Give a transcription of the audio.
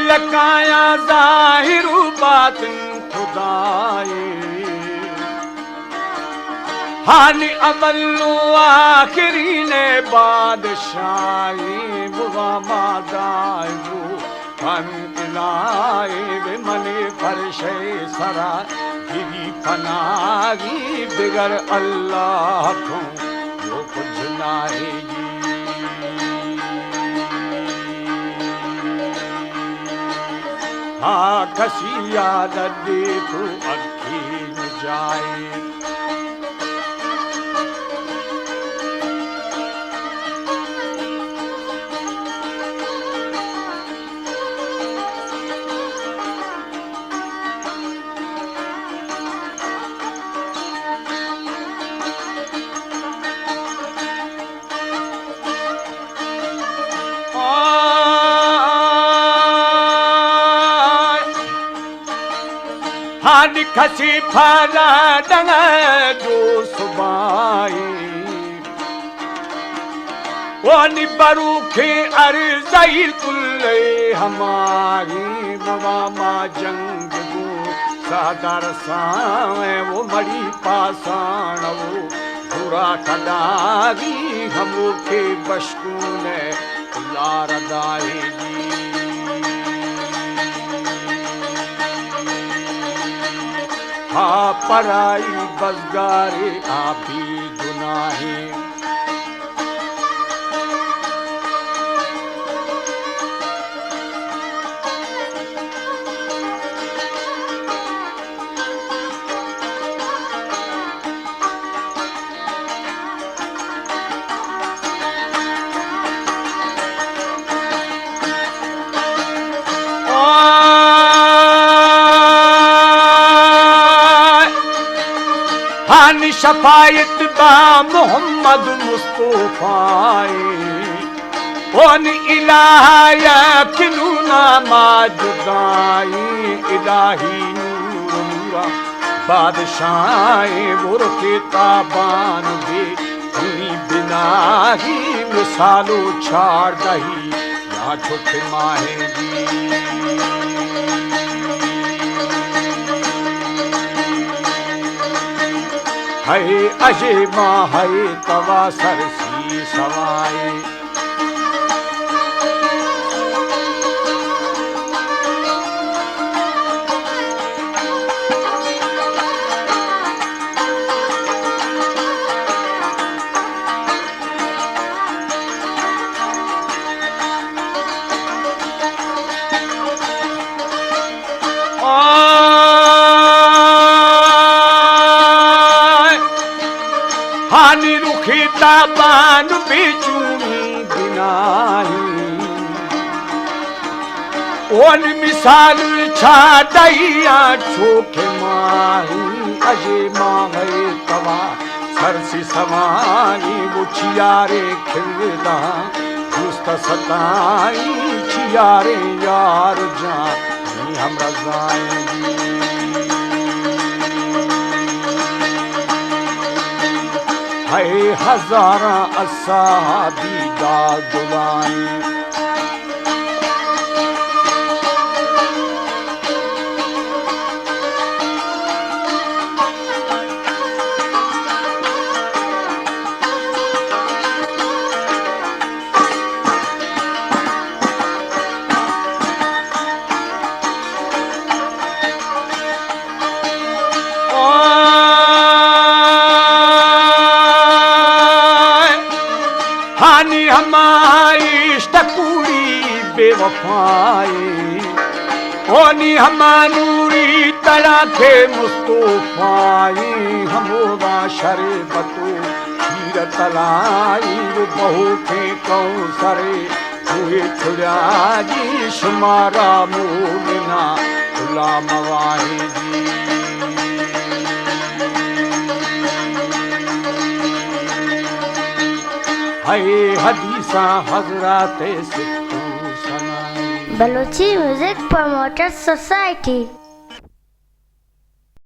लकाया ज़ाहिर बातिन खुदाए हानि अवल्लो आखिरी ने बादशाही बुआ मादाए वो फन इलाए वे मने फरशे सरा गिरी पनागी बिगर अल्लाह को वो कुछ नाएगी हाँ कसी याद देखो अखी न जाए हानि खसी फाला डंग जो सुबाई वानी बरूखे अर्ज़ई कुल्ले हमारी मवामा जंग गो सादर साए वो मड़ी पासाण वो बुरा कदागी हमो के बशकूने लार दाएगी हाँ पराई बज़गारे आपी गुनाहे हानि शफायत बा मोहम्मद मुस्तफाए ओन इलाहा किनुना माजुदाई इलाही नूर नूरा बादशाहे बुर के ताबान बे उनी बिना ही मिसालो छाड़ दही या छुप माहेगी है अजे माँ है तवा सरसी सवाए हानि रुखी ताबान बेचूनी बिनाई ओन मिसाल छाड़िया छोखे माही अजे मांगे तवा सरसी समाई वो छियारे खिलदा दुस्त सताई छियारे यार जानी हम रजाएंगी है हजारा असाबी दागुलानी हानि हमारी इश्तकुड़ी बेवफाई ओनी हमानूरी तला के मुस्तफाई हमोगा शरबतो खीर तलाई वो बहु के कौसरे हुए छुड़ाजी शुमारा मोमिना गुलाम वाहिदी है हदीसा हजरात सिद्धू सनाई बलोची म्यूजिक प्रमोटर सोसाइटी।